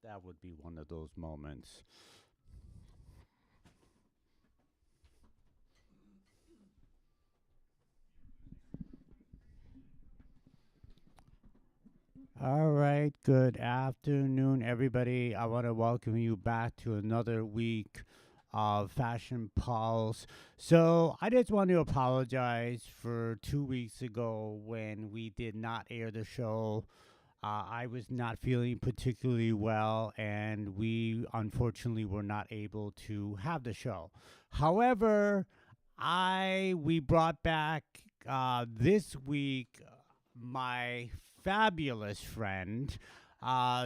That would be one of those moments. All right, good afternoon, everybody. I want to welcome you back to another week of Fashion Pulse. So, I just want to apologize for 2 weeks ago when we did not air the show. I was not feeling particularly well, and we unfortunately were not able to have the show. However, I we brought back this week my fabulous friend,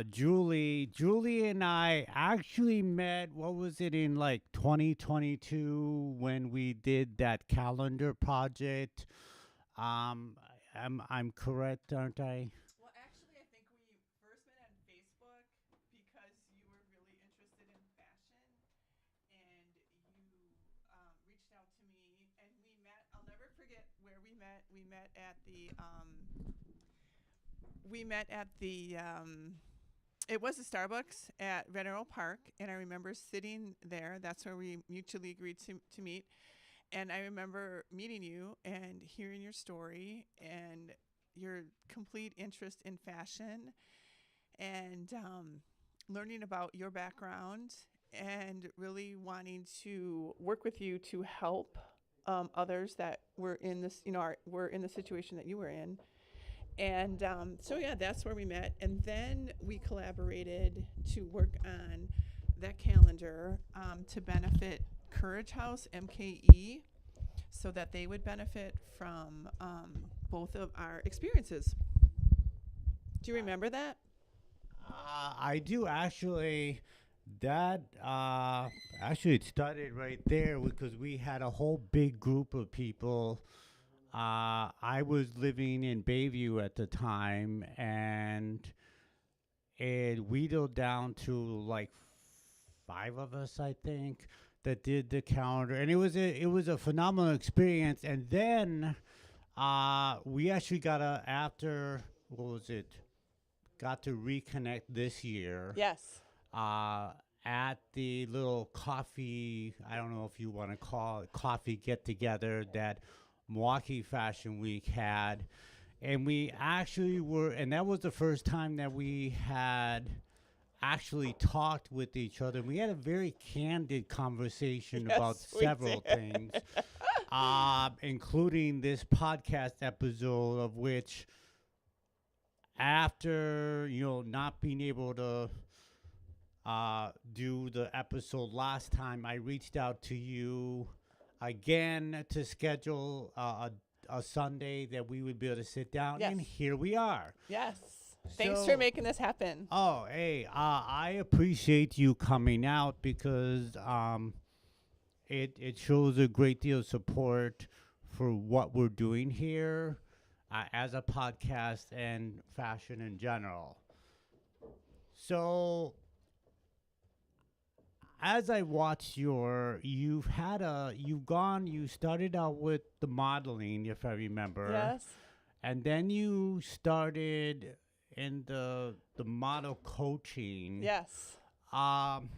Julie. Julie and I actually met. What was it in like 2022 when we did that calendar project? Um, I'm correct, aren't I? Well, actually, I think we first met on Facebook because you were really interested in fashion and you reached out to me and we met. I'll never forget where we met. We met at the it was a Starbucks at Red Arrow Park, and I remember sitting there. That's where we mutually agreed to meet. And I remember meeting you and hearing your story and your complete interest in fashion and learning about your background and really wanting to work with you to help others that were in this, were in the situation that you were in. And so, yeah, that's where we met. And then we collaborated to work on that calendar to benefit Courage House, MKE, so that they would benefit from both of our experiences. Do you remember that? I do actually. That actually it started right there because we had a whole big group of people. I was living in Bayview at the time, and it wheedled down to like five of us, I think, that did the calendar, and it was a phenomenal experience. And then we actually got a after what was it? Got to reconnect this year Yes. uh, at the little coffee. I don't know if you want to call it coffee get together that Milwaukee Fashion Week had, and we actually were, and that was the first time that we had actually talked with each other. We had a very candid conversation about Yes, we several did. things, including this podcast episode, of which after not being able to do the episode last time, I reached out to you again to schedule a Sunday that we would be able to sit down, Yes. and here we are. Yes. Thanks for So, making this happen. oh, hey, I appreciate you coming out because it shows a great deal of support for what we're doing here as a podcast and fashion in general. So, as I watch you started out with the modeling, if I remember, Yes. and then you started in the model coaching, Yes. um,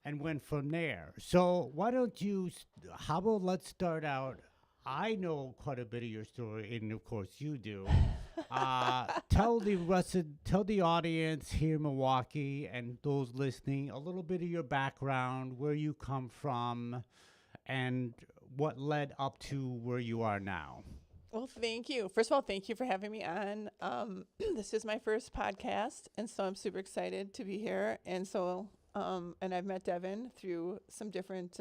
and went from there. So why don't how about let's start out. I know quite a bit of your story, and of course you do. Tell the audience here in Milwaukee and those listening a little bit of your background, where you come from, and what led up to where you are now. Well, thank you. First of all, thank you for having me on. This is my first podcast, and so I'm super excited to be here. And I've met Devin through some different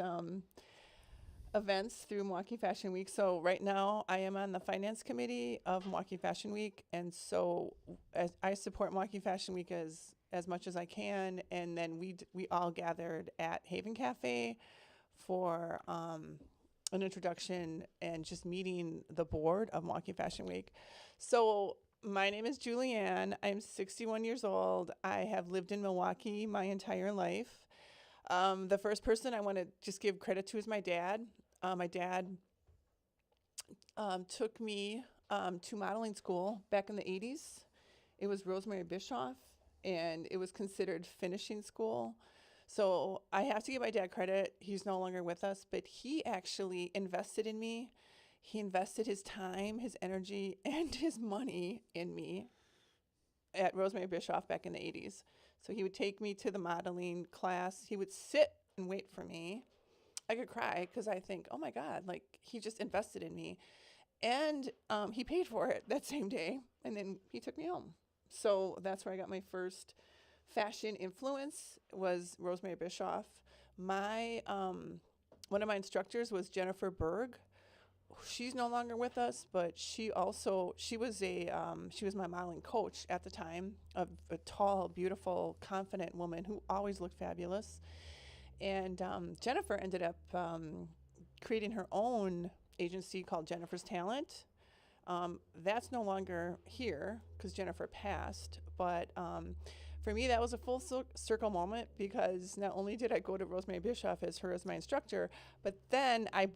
events through Milwaukee Fashion Week. So right now I am on the finance committee of Milwaukee Fashion Week, and so as I support Milwaukee Fashion Week as much as I can. And then we all gathered at Haven Cafe for an introduction and just meeting the board of Milwaukee Fashion Week. So my name is Julie Ann. I'm 61 years old. I have lived in Milwaukee my entire life. The first person I want to just give credit to is my dad. My dad took me to modeling school back in the 80s. It was Rosemary Bischoff, and it was considered finishing school. So I have to give my dad credit. He's no longer with us, but he actually invested in me. He invested his time, his energy, and his money in me at Rosemary Bischoff back in the 80s. So he would take me to the modeling class. He would sit and wait for me. I could cry because I think, oh my God, like he just invested in me. And he paid for it that same day. And then he took me home. So that's where I got my first fashion influence was Rosemary Bischoff. My one of my instructors was Jennifer Berg. She's no longer with us, but she was my modeling coach at the time, a tall, beautiful, confident woman who always looked fabulous. And Jennifer ended up creating her own agency called Jennifer's Talent. That's no longer here because Jennifer passed. But for me, that was a full circle moment because not only did I go to Rosemary Bischoff as my instructor, but then I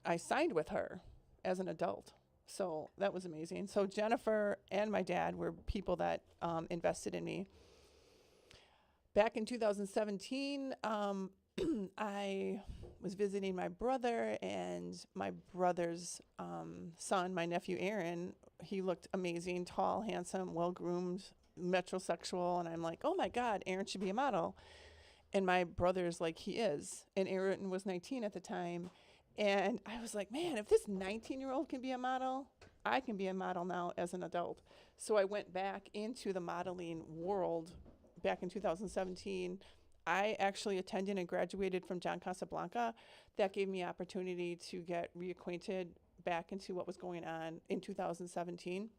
I signed with her as an adult. So that was amazing. So Jennifer and my dad were people that invested in me. Back in 2017, I was visiting my brother and my brother's son, my nephew Aaron. He looked amazing, tall, handsome, well groomed, metrosexual. And I'm like, oh my God, Aaron should be a model. And my brother's like, he is. And Aaron was 19 at the time. And I was like, man, if this 19-year-old can be a model, I can be a model now as an adult. So I went back into the modeling world back in 2017. I actually attended and graduated from John Casablanca. That gave me opportunity to get reacquainted back into what was going on in 2017.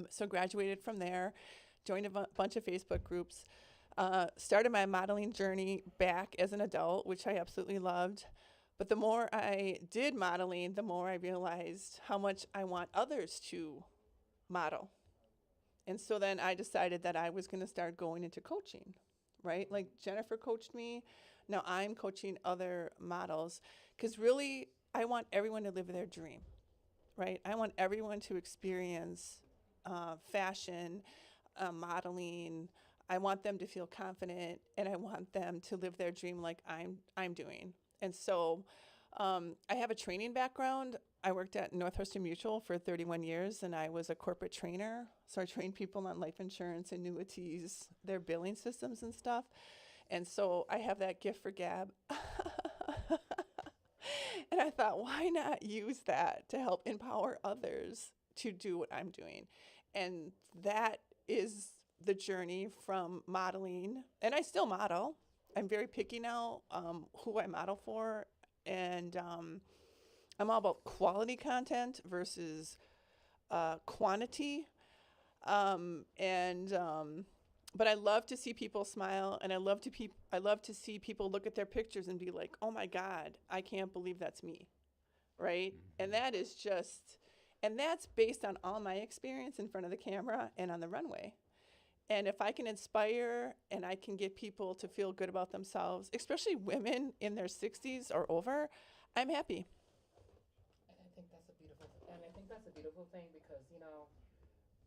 So graduated from there, joined a bunch of Facebook groups, started my modeling journey back as an adult, which I absolutely loved. But the more I did modeling, the more I realized how much I want others to model. And so then I decided that I was going to start going into coaching, right? Like Jennifer coached me. Now I'm coaching other models because really I want everyone to live their dream, right? I want everyone to experience fashion, modeling. I want them to feel confident, and I want them to live their dream like I'm doing. And so I have a training background. I worked at Northwestern Mutual for 31 years, and I was a corporate trainer. So I trained people on life insurance, annuities, their billing systems and stuff. And so I have that gift for gab. And I thought, why not use that to help empower others to do what I'm doing? And that is the journey from modeling. And I still model. I'm very picky now who I model for. And I'm all about quality content versus quantity. And but I love to see people smile, and I love to see people look at their pictures and be like, "Oh my God, I can't believe that's me," right? And that is just, and that's based on all my experience in front of the camera and on the runway. And if I can inspire and I can get people to feel good about themselves, especially women in their 60s or over, I'm happy. And I think that's a beautiful thing because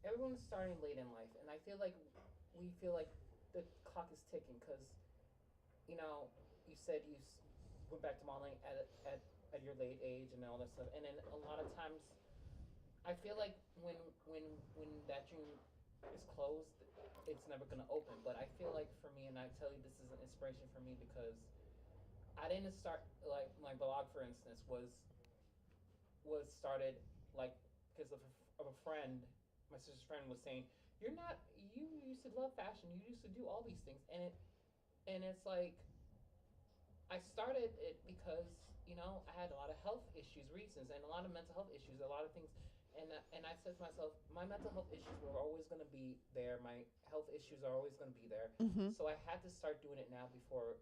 everyone's starting late in life, and I feel like we feel like the clock is ticking because you know you said went back to modeling at your late age and all that stuff, and then a lot of times I feel like when that dream is closed, it's never gonna open. But I feel like for me, and I tell you, this is an inspiration for me because I didn't start like my blog, for instance, was started like because of a friend. My sister's friend was saying, "You're not. You used to love fashion. You used to do all these things," and it's like I started it because I had a lot of health issues, reasons, and a lot of mental health issues, a lot of things, and I said to myself, my mental health issues were always going to be there. My health issues are always going to be there. Mm-hmm. So I had to start doing it now before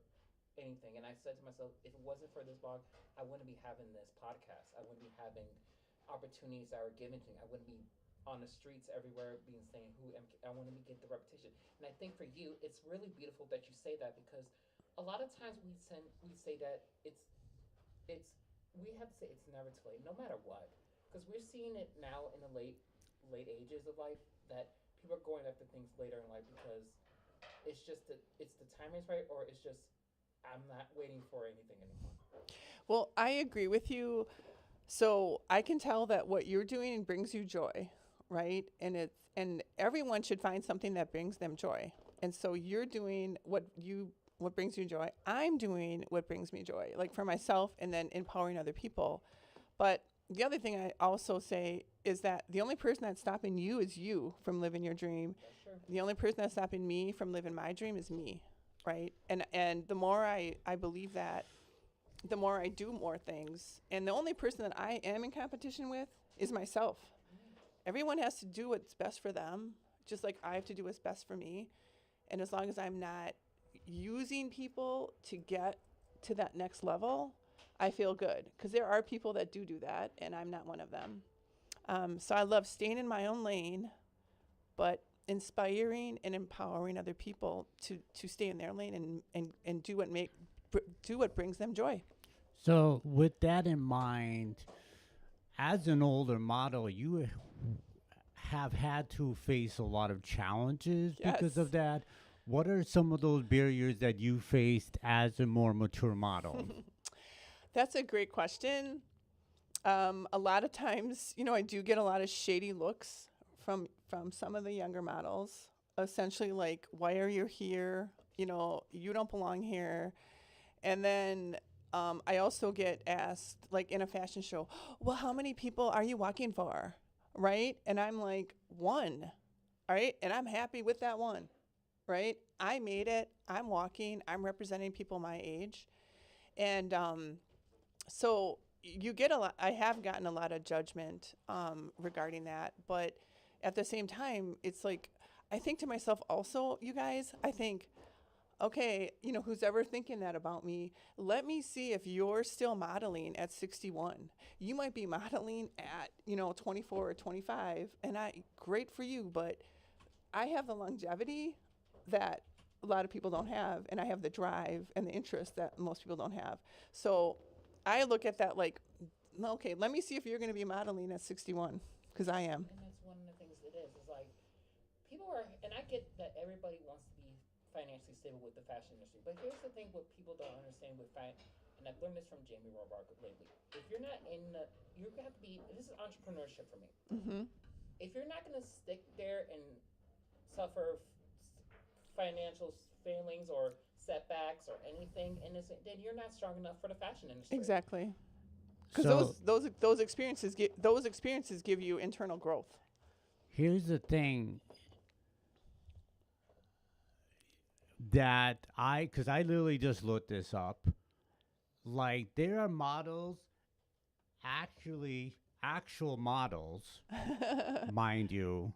anything. And I said to myself, if it wasn't for this blog, I wouldn't be having this podcast. I wouldn't be having opportunities that were given to me. I wouldn't be on the streets everywhere being saying who am I want to get the repetition. And I think for you, it's really beautiful that you say that because a lot of times we say that it's we have to say it's never too late, no matter what, because we're seeing it now in the late ages of life that people are going after things later in life because it's the timing's right, or it's just I'm not waiting for anything anymore. Well, I agree with you. So I can tell that what you're doing brings you joy, right? And everyone should find something that brings them joy. And so you're doing what brings you joy. I'm doing what brings me joy, like for myself, and then empowering other people. But the other thing I also say is that the only person that's stopping you is you from living your dream. That's true. The only person that's stopping me from living my dream is me, right? And the more I believe that, the more I do more things. And the only person that I am in competition with is myself. Everyone has to do what's best for them, just like I have to do what's best for me. And as long as I'm not using people to get to that next level, I feel good. Because there are people that do that, and I'm not one of them. So I love staying in my own lane, but inspiring and empowering other people to stay in their lane and do what brings them joy. So, with that in mind, as an older model, you have had to face a lot of challenges because Yes. of that. What are some of those barriers that you faced as a more mature model? That's a great question. A lot of times, I do get a lot of shady looks from some of the younger models. Essentially, like, "Why are you here? You don't belong here." And then I also get asked, like in a fashion show, "Well, how many people are you walking for?" Right? And I'm like, "One." All right? And I'm happy with that one. Right? I made it. I'm walking. I'm representing people my age. And so you get a lot. I have gotten a lot of judgment regarding that. But at the same time, it's like, I think to myself also, you guys, I think, okay, who's ever thinking that about me, let me see if you're still modeling at 61. You might be modeling at, 24 or 25, and great for you, but I have the longevity that a lot of people don't have, and I have the drive and the interest that most people don't have. So I look at that like, okay, let me see if you're going to be modeling at 61, because I am. And that's one of the things it is. It's like people are, and I get that everybody wants to be financially stable with the fashion industry. But here's the thing: what people don't understand with and I've learned this from Jamie Robark lately. If you're not in the, you have to be. This is entrepreneurship for me. Mm-hmm. If you're not going to stick there and suffer financial failings or setbacks or anything in this, then you're not strong enough for the fashion industry. Exactly. Because So, those experiences give you internal growth. here's the thing that because I literally just looked this up. Like, there are models, actual models, mind you,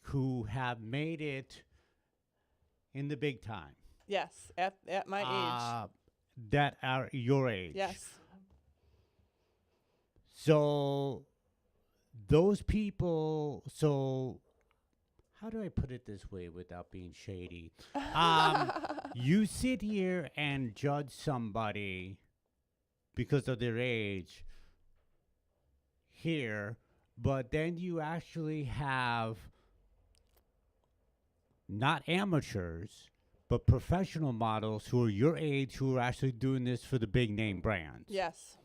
who have made it in the big time. Yes, at my age. That are your age. Yes. So those people. So how do I put it this way without being shady? You sit here and judge somebody because of their age here, but then you actually have not amateurs, but professional models who are your age who are actually doing this for the big name brands. Yes.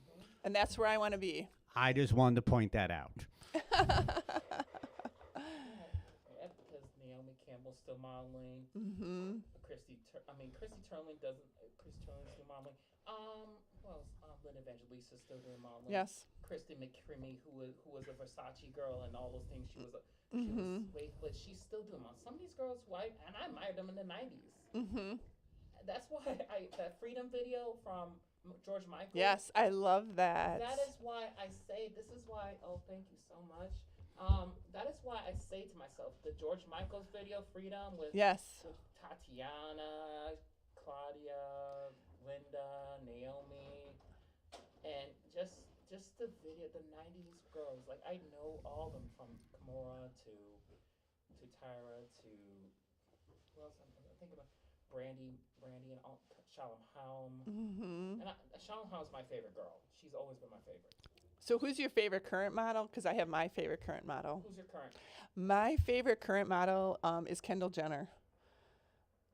And that's where I want to be. I just wanted to point that out. Yeah, because Naomi Campbell's still modeling. Mm-hmm. Christy Turling's still modeling. Who else? Lynn Evangelista's still doing modeling. Yes. Christy McCrimmy, who was a Versace girl and all those things. She was Mm-hmm. but she's still doing modeling. Some of these girls, and I admired them in the '90s. Mm-hmm. That's why that Freedom video from George Michael. Yes, I love that. That is why I say this is why. Oh, thank you so much. That is why I say to myself, the George Michael's video, Freedom, with Tatiana, Claudia, Linda, Naomi, and just the video, the '90s girls. Like I know all of them from Kimora to Tyra to who else? I'm thinking about Brandy, and Shalom Helm. Mm-hmm. And Shalom Helm's my favorite girl. She's always been my favorite. So who's your favorite current model? Because I have my favorite current model. Who's your current? My favorite current model is Kendall Jenner.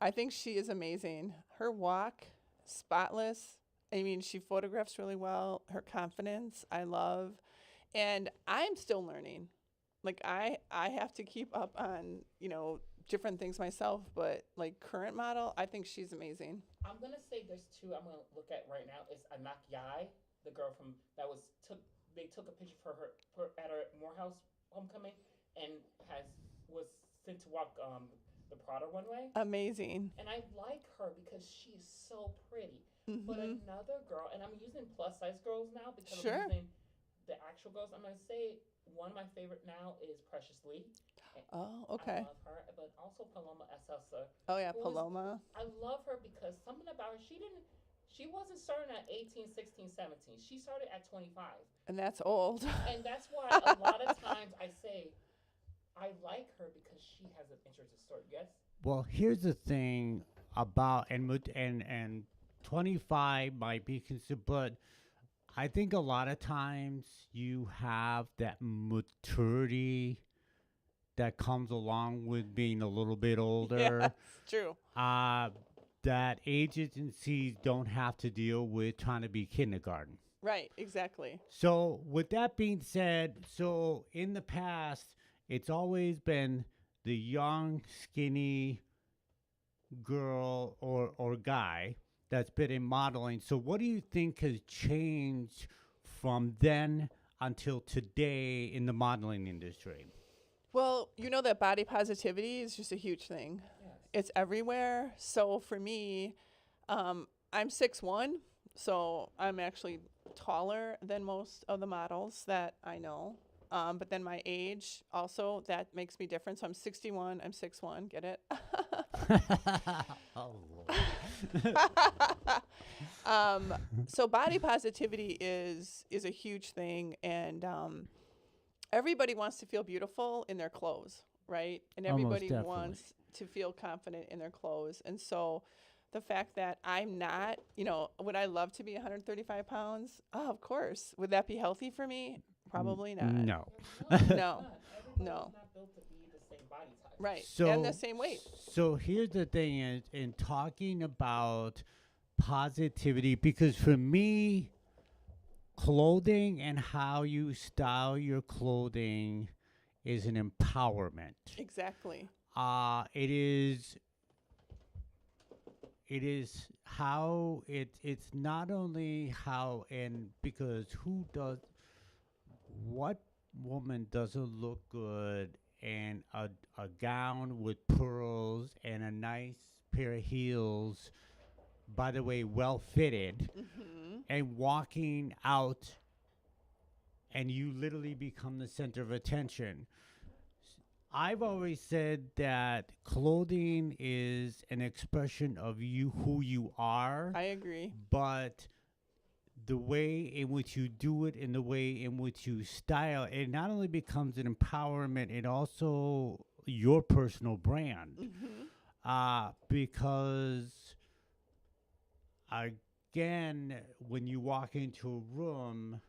I think she is amazing. Her walk, spotless. I mean, she photographs really well. Her confidence, I love. And I'm still learning. Like I have to keep up on, different things myself, but like current model, I think she's amazing. I'm gonna say there's two I'm gonna look at right now. Is Anak Yai, the girl from that was took they took a picture for at her Morehouse homecoming and has was sent to walk the Prada runway. Amazing. And I like her because she's so pretty. But Mhm. another girl, and I'm using plus size girls now because I'm Sure. using the actual girls. I'm gonna say one of my favorite now is Precious Lee. Oh, I okay. love her, but also Paloma Esselsa, Oh yeah, who is Paloma. I love her because something about her she wasn't starting at 18, 16, 17. She started at 25. And that's old. And that's why a lot of times I say I like her because she has an interesting story. Yes? Well, here's the thing about and 25 might be considered, but I think a lot of times you have that maturity that comes along with being a little bit Yes, older. true. Uh, that agencies don't have to deal with trying to be kindergarten. Right, exactly. So, with that being said, so in the past, it's always been the young, skinny girl or guy that's been in modeling. So, what do you think has changed from then until today in the modeling industry? Well, you know that body positivity is just a huge thing. Yes. It's everywhere. So for me, I'm 6'1", so I'm actually taller than most of the models that I know. But then my age also, that makes me different. So I'm 61, I'm 6'1", get it? Oh, So body positivity is a huge thing, and everybody wants to feel beautiful in their clothes, right? And Almost everybody definitely. wants to feel confident in their clothes. And so the fact that I'm not, would I love to be 135 pounds? Oh, of course. Would that be healthy for me? Probably not. No. No, it's No, not. Everybody's no. not built to be the same body type. Right. And the So, same weight. so here's the thing is in talking about positivity, because for me, clothing and how you style your clothing is an empowerment. Exactly. It is how it's not only how, and because who does, what woman doesn't look good in a gown with pearls and a nice pair of heels, by the way, well fitted, Hmm. and walking out and you literally become the center of attention. I've always said that clothing is an expression of you, who you are, I agree. but the way in which you do it and the way in which you style, it not only becomes an empowerment, it also your personal brand. Hmm. Because again, when you walk into a room,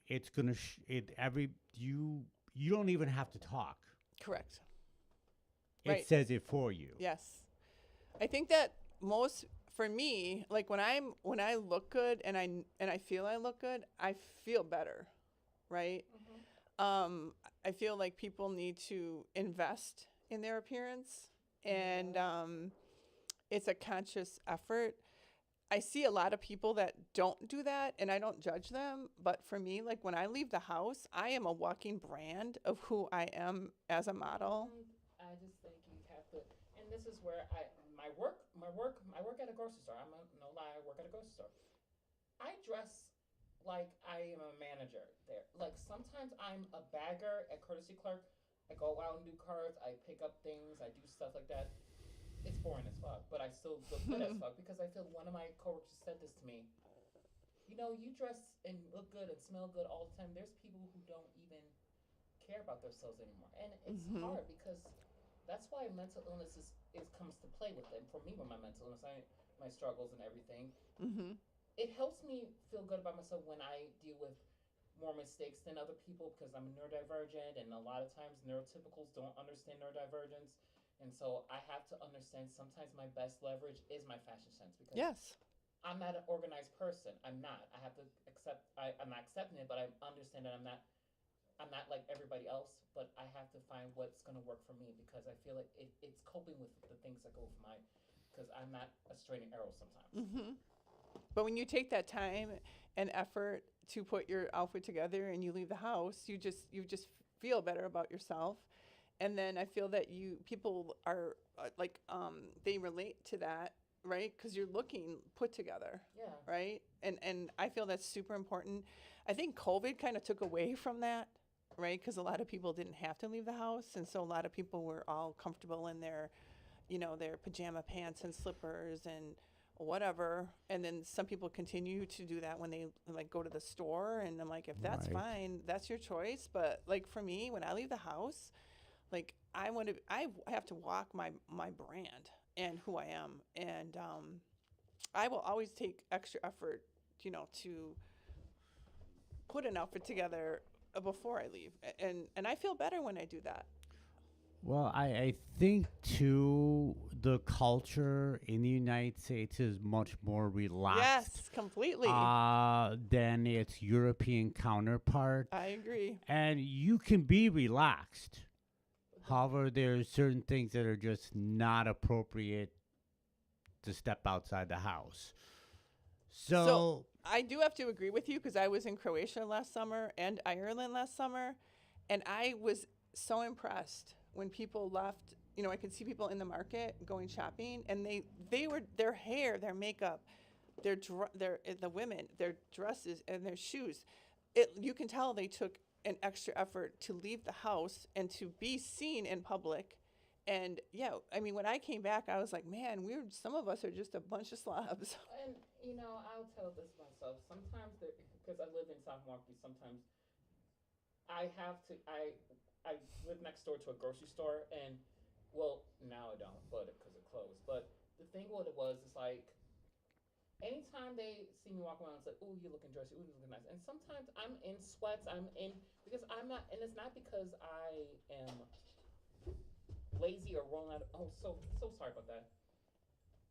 it's gonna it every you don't even have to talk. Correct. It Right. says it for you. Yes. I think that most for me, like when I look good and I feel I look good, I feel better, right? I feel like people need to invest in their appearance, and it's a conscious effort. I see a lot of people that don't do that, and I don't judge them. But for me, like when I leave the house, I am a walking brand of who I am as a model. I just think you have to, and this is where I work at a grocery store. I'm a, no lie, I work at a grocery store. I dress like I am a manager there. Like sometimes I'm a bagger at courtesy clerk. I go out and do cards. I pick up things. I do stuff like that. It's boring as fuck, but I still look good as fuck because I feel one of my coworkers said this to me. You know, you dress and look good and smell good all the time. There's people who don't even care about themselves anymore, and it's Hmm. hard because that's why mental illness is comes to play with it. For me, with my mental illness, my struggles and everything, Hmm. it helps me feel good about myself when I deal with more mistakes than other people because I'm neurodivergent, and a lot of times neurotypicals don't understand neurodivergence. And so I have to understand sometimes my best leverage is my fashion sense because Yes. I'm not an organized person. I'm not. I have to accept. I'm not accepting it, but I understand that I'm not. I'm not like everybody else. But I have to find what's going to work for me because I feel like it's coping with the things that go with my. Because I'm not a straight and arrow sometimes. Hmm. But when you take that time and effort to put your outfit together and you leave the house, you just feel better about yourself. And then I feel that you people are like they relate to that, right? Because you're looking put together, Yeah. right? And I feel that's super important. I think COVID kind of took away from that, right? Because a lot of people didn't have to leave the house, and so a lot of people were all comfortable in their, their pajama pants and slippers and whatever. And then some people continue to do that when they like go to the store. And I'm like, if that's Right. fine, that's your choice. But like for me, when I leave the house, like I have to walk my brand and who I am, and I will always take extra effort, to put an outfit together before I leave, and I feel better when I do that. Well, I think too the culture in the United States is much more relaxed Yes, completely. than its European counterpart, I agree. and you can be relaxed. However, there's certain things that are just not appropriate to step outside the house. So So, I do have to agree with you because I was in Croatia last summer and Ireland last summer, and I was so impressed when people left. I could see people in the market going shopping, and they were their hair, their makeup, the women, their dresses and their shoes. You can tell they took an extra effort to leave the house and to be seen in public. And yeah, I mean, when I came back, I was like, man, some of us are just a bunch of slobs. And I'll tell this myself. Sometimes, because I live in South Market, sometimes I have to. I live next door to a grocery store, and well, now I don't, but because it closed. But the thing what it was is like anytime they see me walk around, it's like, "Ooh, you're looking dressy. Ooh, you're looking nice." And sometimes I'm in sweats. I'm in because I'm not, and it's not because I am lazy or rolling out. Oh, so sorry about that.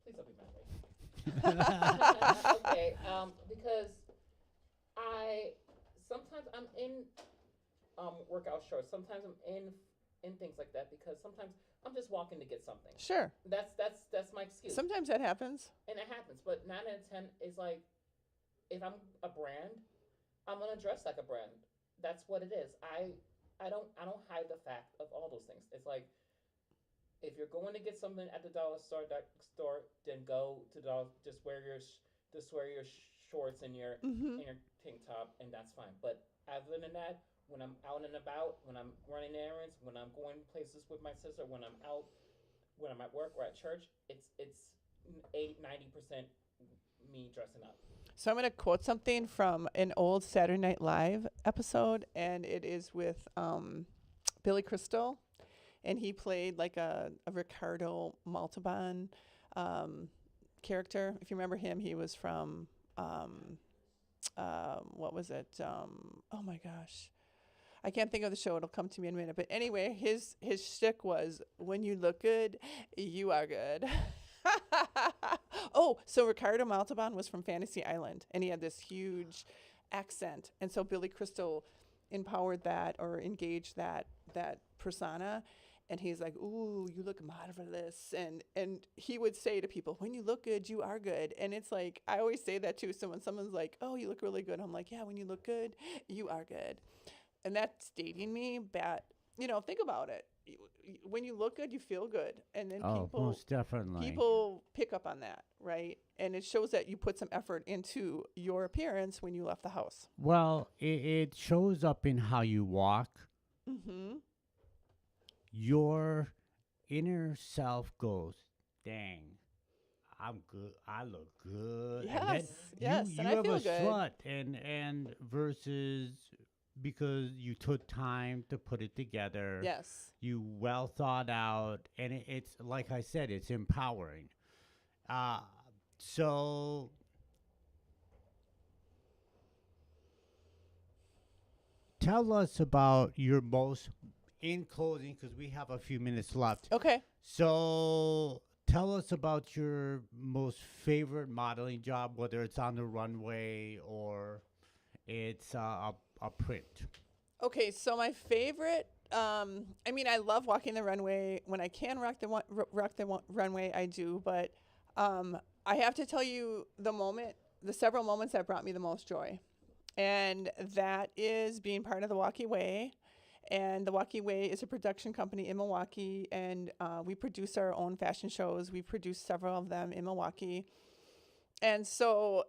Please don't be mad at me. Okay, because I sometimes I'm in workout shorts. Sometimes I'm in things like that because sometimes I'm just walking to get something. Sure. That's my excuse, Sometimes that happens. and it happens. But 9 out of 10 is like if I'm a brand, I'm gonna dress like a brand. That's what it is. I don't hide the fact of all those things. It's like if you're going to get something at the dollar store, then go to the dollar. Just wear your shorts and your Hmm. tank top, and that's fine. But other than that, when I'm out and about, when I'm running errands, when I'm going places with my sister, when I'm at work or at church, it's 80-90% me dressing up. So I'm going to quote something from an old Saturday Night Live episode, and it is with Billy Crystal, and he played like a Ricardo Montalban um, character. If you remember him, he was from what was it? Oh my gosh, I can't think of the show. It'll come to me in a minute. But anyway, his shtick was, "When you look good, you are good." Oh, so Ricardo Montalban was from Fantasy Island, and he had this huge accent, and so Billy Crystal empowered that or engaged that persona. And he's like, "Ooh, you look marvelous," and he would say to people, "When you look good, you are good." And it's like I always say that too. So when someone's like, "Oh, you look really good," I'm like, "Yeah, when you look good, you are good." And that's dating me, but think about it. When you look good, you feel good, and then oh, people most definitely. people pick up on that, right? And it shows that you put some effort into your appearance when you left the house. Well, it shows up in how you walk. Mm-hmm. Your inner self goes, dang, I'm good. I look good. And then Yes, yes, you and you I have feel a good. strut and versus because you took time to put it together. Yes. You well thought out, and it's like I said, it's empowering. Uh, so tell us about your most, in closing, because we have a few minutes left. Okay. So tell us about your most favorite modeling job, whether it's on the runway or it's a print. Okay, so my favorite, I mean, I love walking the runway. When I can rock the runway, I do. But I have to tell you the several moments that brought me the most joy, and that is being part of the Walkie Way. And the Walkie Way is a production company in Milwaukee, and we produce our own fashion shows. We produce several of them in Milwaukee, and so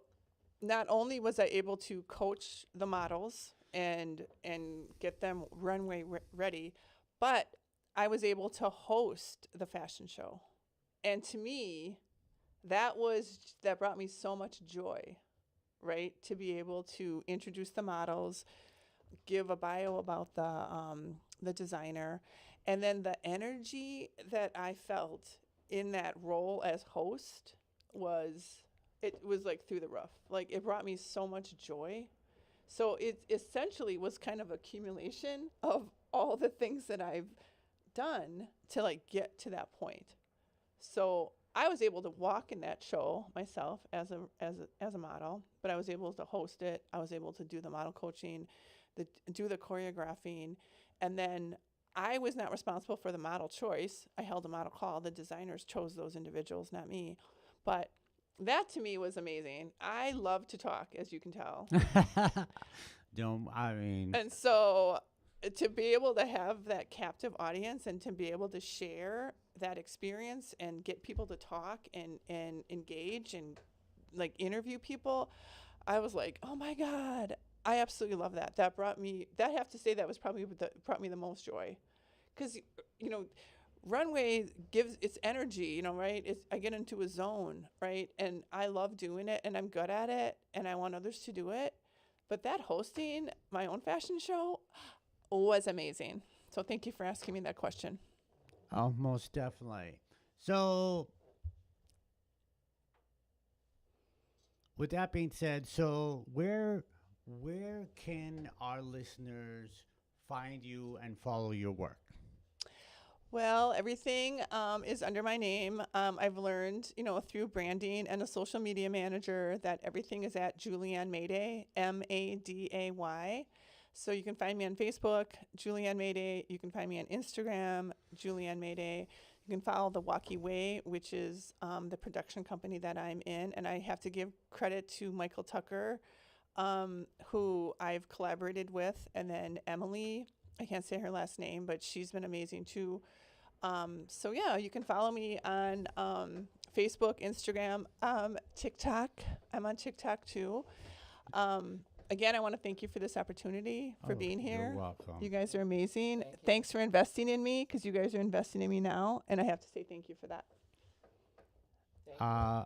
not only was I able to coach the models and get them ready, but I was able to host the fashion show. And to me, that brought me so much joy, right? To be able to introduce the models, give a bio about the designer, and then the energy that I felt in that role as host was like through the roof. Like it brought me so much joy. So it essentially was kind of accumulation of all the things that I've done to like get to that point. So I was able to walk in that show myself as a model, but I was able to host it. I was able to do the model coaching, do the choreographing, and then I was not responsible for the model choice. I held a model call. The designers chose those individuals, not me. But that to me was amazing. I love to talk, as you can tell. Don't I mean? And so to be able to have that captive audience and to be able to share that experience and get people to talk and engage and like interview people, I was like, oh my God, I absolutely love that. I have to say that was probably brought me the most joy. Because, runway gives its energy, right? I get into a zone, right? And I love doing it and I'm good at it and I want others to do it. But that hosting my own fashion show was amazing. So thank you for asking me that question. Oh, most definitely. So, with that being said, so where can our listeners find you and follow your work? Well, everything is under my name. I've learned, through branding and a social media manager that everything is at Julie Ann Maday, Maday. So you can find me on Facebook, Julie Ann Maday. You can find me on Instagram, Julie Ann Maday. You can follow the Walkie Way, which is the production company that I'm in. And I have to give credit to Michael Tucker, who I've collaborated with, and then Emily. I can't say her last name, but she's been amazing too. So yeah, you can follow me on Facebook, Instagram, TikTok. I'm on TikTok too. Again, I want to thank you for this opportunity, for being here. You're welcome. You guys are amazing. Thank you. Thanks for investing in me, because you guys are investing in me now, and I have to say thank you for that. I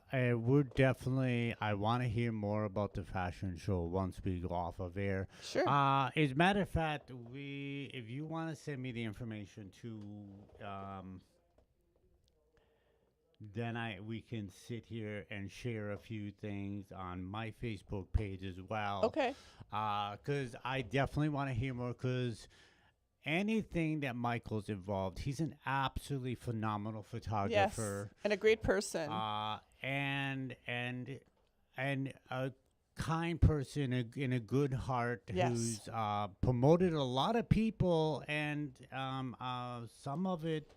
want to hear more about the fashion show once we go off of air. Sure. As a matter of fact, if you want to send me the information to, then we can sit here and share a few things on my Facebook page as well. Okay. Because I definitely want to hear more, because anything that Michael's involved, he's an absolutely phenomenal Yes. photographer. And a great person. And a kind person, in a good heart, Yes. who's promoted a lot of people, and some of it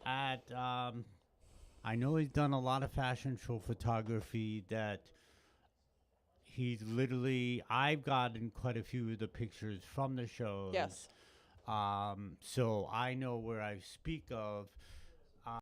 at I know he's done a lot of fashion show photography that I've gotten quite a few of the pictures from the shows. Yes. So I know where I speak of.